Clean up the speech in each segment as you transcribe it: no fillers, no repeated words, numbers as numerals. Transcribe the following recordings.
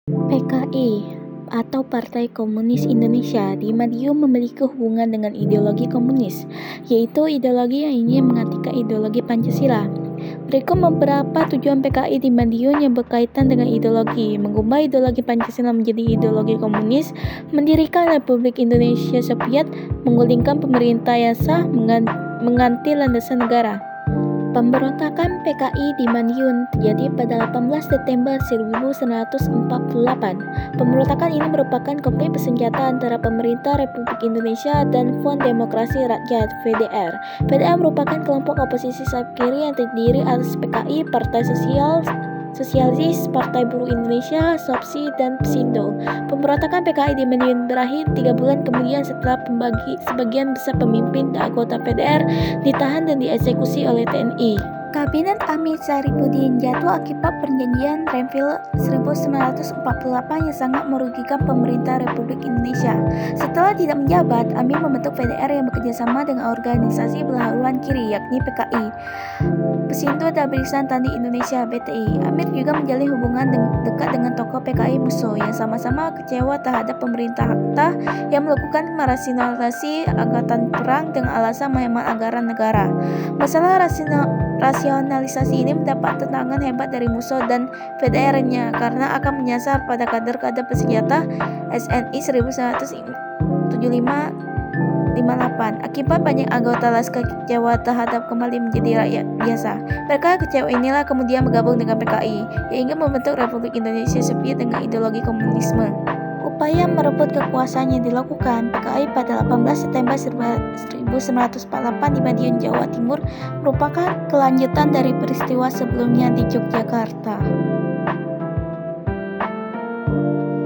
PKI atau Partai Komunis Indonesia di Madiun memiliki hubungan dengan ideologi komunis, yaitu ideologi yang ingin mengantikan ideologi Pancasila. Berikut beberapa tujuan PKI di Madiun yang berkaitan dengan ideologi: mengubah ideologi Pancasila menjadi ideologi komunis, mendirikan Republik Indonesia Soviet, menggulingkan pemerintah yang sah, mengganti landasan negara. Pemberontakan PKI di Madiun terjadi pada 18 September 1948. Pemberontakan ini merupakan konflik bersenjata antara pemerintah Republik Indonesia dan Front Demokrasi Rakyat (VDR). VDR merupakan kelompok oposisi sayap kiri yang terdiri atas PKI, Partai Sosialis, Partai Buruh Indonesia, SOPSI, dan PSINDO. Pemberontakan PKI di Madiun berakhir 3 bulan kemudian setelah sebagian besar pemimpin dan anggota VDR ditahan dan dieksekusi oleh TNI. Kabinet Amin Syarifuddin jatuh akibat perjanjian Renville 1948 yang sangat merugikan pemerintah Republik Indonesia. Setelah tidak menjabat, Amin membentuk VDR yang bekerjasama dengan organisasi berhaluan kiri, yakni PKI, PSINDO dan Barisan Tani Indonesia (BTI). Amin juga menjalin hubungan dekat dengan tokoh PKI musuh yang sama-sama kecewa terhadap pemerintah Hatta yang melakukan merasionalisasi angkatan perang dengan alasan menghemat anggaran negara. Masalah rasionalisasi ini mendapat tentangan hebat dari musuh dan VDR-nya karena akan menyasar pada kader-kader bersenjata SNI 1975-58. Akibat banyak anggota Laskar kecewa terhadap kembali menjadi rakyat biasa. Mereka kecewa inilah kemudian bergabung dengan PKI yang ingin membentuk Republik Indonesia Soviet dengan ideologi komunisme. Upaya merebut kekuasaan yang dilakukan PKI pada 18 September 1948 di Madiun, Jawa Timur merupakan kelanjutan dari peristiwa sebelumnya di Yogyakarta.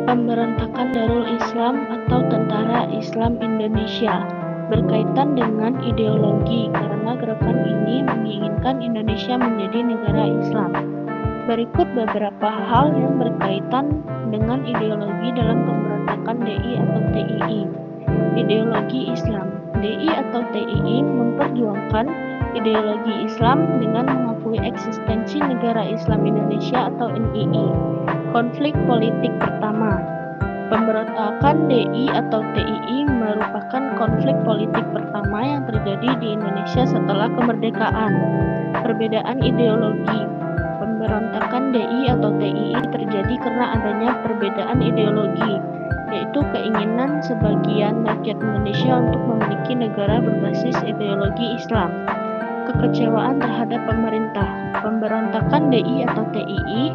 Pemberontakan Darul Islam atau Tentara Islam Indonesia berkaitan dengan ideologi karena gerakan ini menginginkan Indonesia menjadi negara Islam. Berikut beberapa hal yang berkaitan dengan ideologi dalam pemberontakan DI atau TII. Ideologi Islam. DI atau TII memperjuangkan ideologi Islam dengan mengakui eksistensi Negara Islam Indonesia atau NII. Konflik politik pertama. Pemberontakan DI atau TII merupakan konflik politik pertama yang terjadi di Indonesia setelah kemerdekaan. Perbedaan ideologi. Pemberontakan DI atau TII terjadi karena adanya perbedaan ideologi, yaitu keinginan sebagian rakyat Indonesia untuk memiliki negara berbasis ideologi Islam. Kekecewaan terhadap pemerintah. Pemberontakan DI atau TII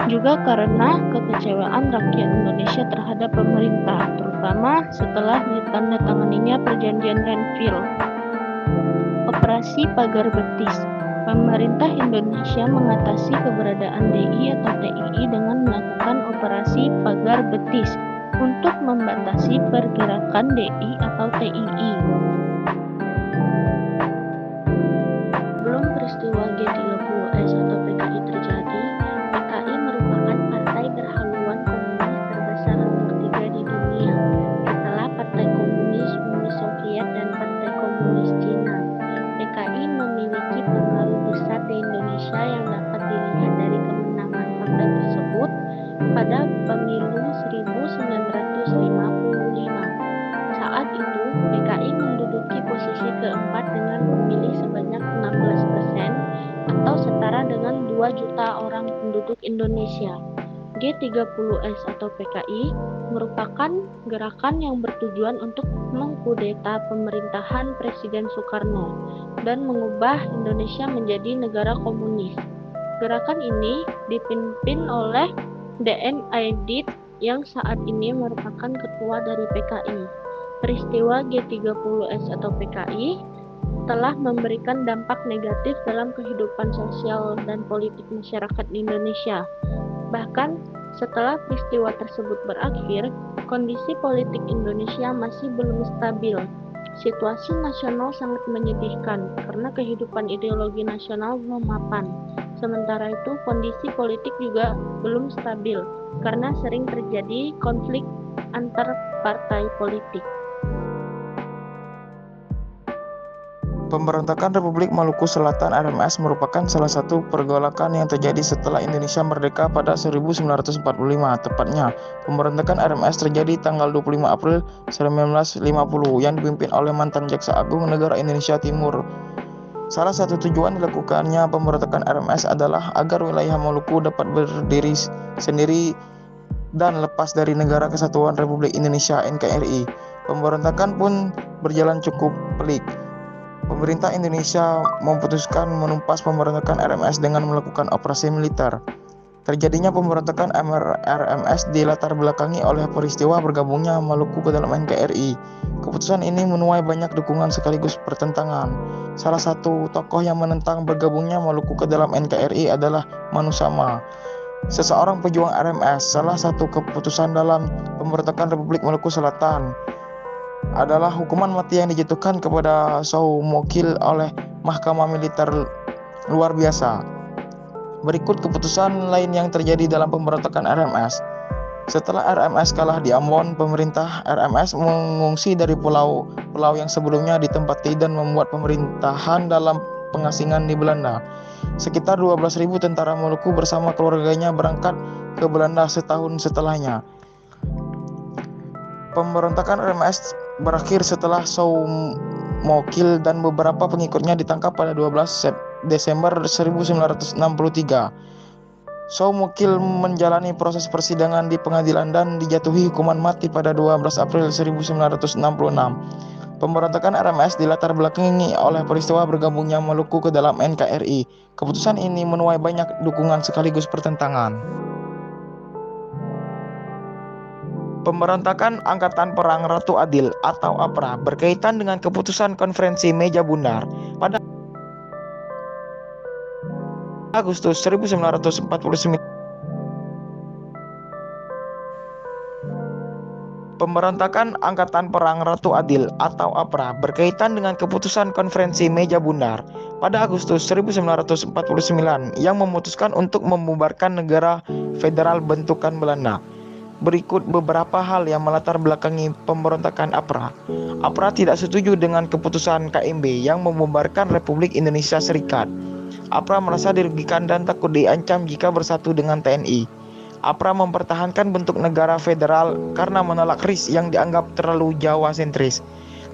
juga karena kekecewaan rakyat Indonesia terhadap pemerintah, terutama setelah ditandatanganinya Perjanjian Renville. Operasi Pagar Betis. Pemerintah Indonesia mengatasi keberadaan DI atau TII dengan melakukan operasi Pagar Betis untuk membatasi pergerakan DI atau TII. Sebelum peristiwa G30S atau PKI terjadi, PKI merupakan partai berhaluan komunis terbesar nomor 3 di dunia, setelah Partai Komunis Uni Soviet dan Partai Komunis Cina. PKI memiliki pengaruh besar di Indonesia yang dapat dilihat dari kemenangan partai tersebut pada pemilu 1955. Saat itu, PKI menduduki posisi keempat dengan pemilih sebanyak 16% atau setara dengan 2 juta orang penduduk Indonesia. G30S atau PKI merupakan gerakan yang bertujuan untuk mengkudeta pemerintahan Presiden Soekarno dan mengubah Indonesia menjadi negara komunis. Gerakan ini dipimpin oleh DN Aidit yang saat ini merupakan ketua dari PKI. Peristiwa G30S atau PKI telah memberikan dampak negatif dalam kehidupan sosial dan politik masyarakat di Indonesia. Bahkan setelah peristiwa tersebut berakhir, kondisi politik Indonesia masih belum stabil. Situasi nasional sangat menyedihkan karena kehidupan ideologi nasional belum mapan. Sementara itu, kondisi politik juga belum stabil karena sering terjadi konflik antar partai politik. Pemberontakan Republik Maluku Selatan RMS merupakan salah satu pergolakan yang terjadi setelah Indonesia merdeka pada 1945. Tepatnya, pemberontakan RMS terjadi tanggal 25 April 1950 yang dipimpin oleh mantan Jaksa Agung Negara Indonesia Timur. Salah satu tujuan dilakukannya pemberontakan RMS adalah agar wilayah Maluku dapat berdiri sendiri dan lepas dari Negara Kesatuan Republik Indonesia (NKRI). Pemberontakan pun berjalan cukup pelik. Pemerintah Indonesia memutuskan menumpas pemberontakan RMS dengan melakukan operasi militer. Terjadinya pemberontakan RMS dilatar belakangi oleh peristiwa bergabungnya Maluku ke dalam NKRI. Keputusan ini menuai banyak dukungan sekaligus pertentangan. Salah satu tokoh yang menentang bergabungnya Maluku ke dalam NKRI adalah Manu Sama, seseorang pejuang RMS. Salah satu keputusan dalam pemberontakan Republik Maluku Selatan adalah hukuman mati yang dijatuhkan kepada Soe Mokil oleh Mahkamah Militer Luar Biasa. Berikut keputusan lain yang terjadi dalam pemberontakan RMS. Setelah RMS kalah di Ambon, pemerintah RMS mengungsi dari pulau-pulau yang sebelumnya ditempati dan membuat pemerintahan dalam pengasingan di Belanda. Sekitar 12.000 tentara Maluku bersama keluarganya berangkat ke Belanda setahun setelahnya. Pemberontakan RMS berakhir setelah Soe Mokil dan beberapa pengikutnya ditangkap pada 12 Desember 1963. Soe Mokil menjalani proses persidangan di pengadilan dan dijatuhi hukuman mati pada 12 April 1966. Pemberontakan RMS dilatar belakangi oleh peristiwa bergabungnya Maluku ke dalam NKRI. Keputusan ini menuai banyak dukungan sekaligus pertentangan. Pemberontakan Angkatan Perang Ratu Adil atau APRA berkaitan dengan keputusan Konferensi Meja Bundar pada Agustus 1949. Pemberontakan Angkatan Perang Ratu Adil atau APRA berkaitan dengan keputusan Konferensi Meja Bundar pada Agustus 1949 yang memutuskan untuk membubarkan negara federal bentukan Belanda. Berikut beberapa hal yang melatar belakangi pemberontakan APRA. APRA tidak setuju dengan keputusan KMB yang membubarkan Republik Indonesia Serikat. APRA merasa dirugikan dan takut diancam jika bersatu dengan TNI. APRA mempertahankan bentuk negara federal karena menolak RIS yang dianggap terlalu Jawa sentris.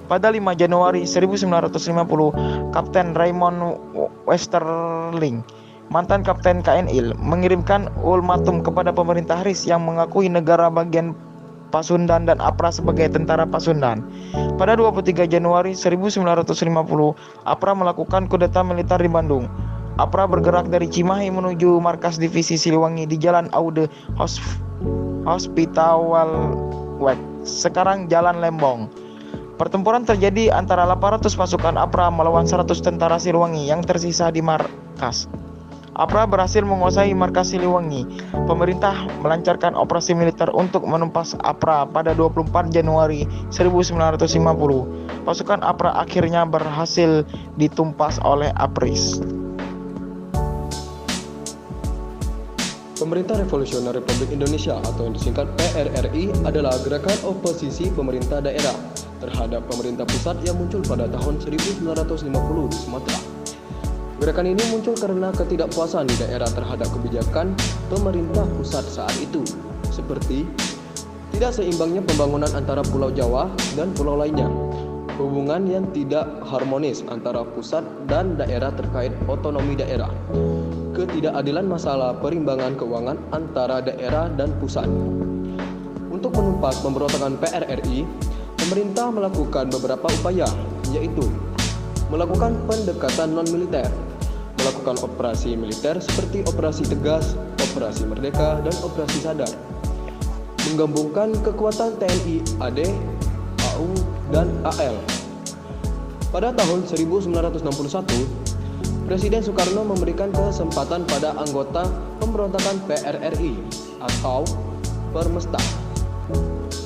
Pada 5 Januari 1950, Kapten Raymond Westerling, mantan Kapten KNI, mengirimkan ultimatum kepada pemerintah RIS yang mengakui negara bagian Pasundan dan APRA sebagai tentara Pasundan. Pada 23 Januari 1950, APRA melakukan kudeta militer di Bandung. APRA bergerak dari Cimahi menuju markas divisi Siliwangi di Jalan Aude Hospitaalweg, sekarang Jalan Lembong. Pertempuran terjadi antara 800 pasukan APRA melawan 100 tentara Siliwangi yang tersisa di markas. APRA berhasil menguasai markas Siliwangi. Pemerintah melancarkan operasi militer untuk menumpas APRA pada 24 Januari 1950. Pasukan APRA akhirnya berhasil ditumpas oleh APRIS. Pemerintah Revolusioner Republik Indonesia atau yang disingkat PRRI adalah gerakan oposisi pemerintah daerah terhadap pemerintah pusat yang muncul pada tahun 1950 di Sumatera. Gerakan ini muncul karena ketidakpuasan di daerah terhadap kebijakan pemerintah pusat saat itu, seperti tidak seimbangnya pembangunan antara Pulau Jawa dan pulau lainnya, hubungan yang tidak harmonis antara pusat dan daerah terkait otonomi daerah, ketidakadilan masalah perimbangan keuangan antara daerah dan pusat. Untuk menumpas pemberontakan PRRI, pemerintah melakukan beberapa upaya, yaitu melakukan pendekatan non-militer, melakukan operasi militer seperti Operasi Tegas, Operasi Merdeka, dan Operasi Sadar, menggabungkan kekuatan TNI, AD, AU, dan AL. Pada tahun 1961, Presiden Soekarno memberikan kesempatan pada anggota pemberontakan PRRI atau Permesta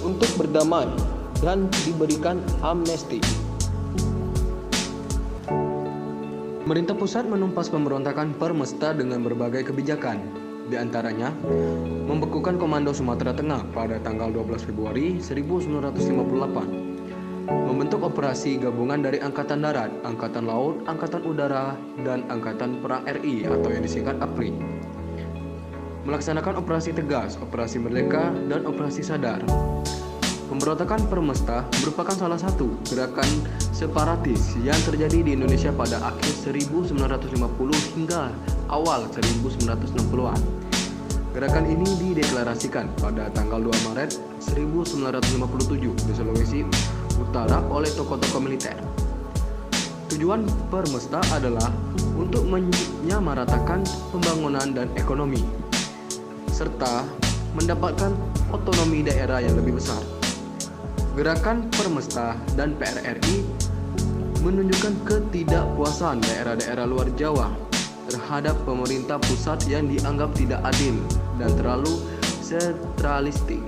untuk berdamai dan diberikan amnesti. Pemerintah pusat menumpas pemberontakan Permesta dengan berbagai kebijakan, di antaranya membekukan Komando Sumatera Tengah pada tanggal 12 Februari 1958, membentuk operasi gabungan dari Angkatan Darat, Angkatan Laut, Angkatan Udara, dan Angkatan Perang RI atau yang disingkat APRI. Melaksanakan operasi tegas, operasi merdeka, dan operasi sadar. Pemberontakan Permesta merupakan salah satu gerakan separatis yang terjadi di Indonesia pada akhir 1950 hingga awal 1960-an. Gerakan ini dideklarasikan pada tanggal 2 Maret 1957 di Sulawesi Utara oleh tokoh-tokoh militer. Tujuan Permesta adalah untuk menyamaratakan pembangunan dan ekonomi, serta mendapatkan otonomi daerah yang lebih besar. Gerakan Permesta dan PRRI menunjukkan ketidakpuasan daerah-daerah luar Jawa terhadap pemerintah pusat yang dianggap tidak adil dan terlalu sentralistik.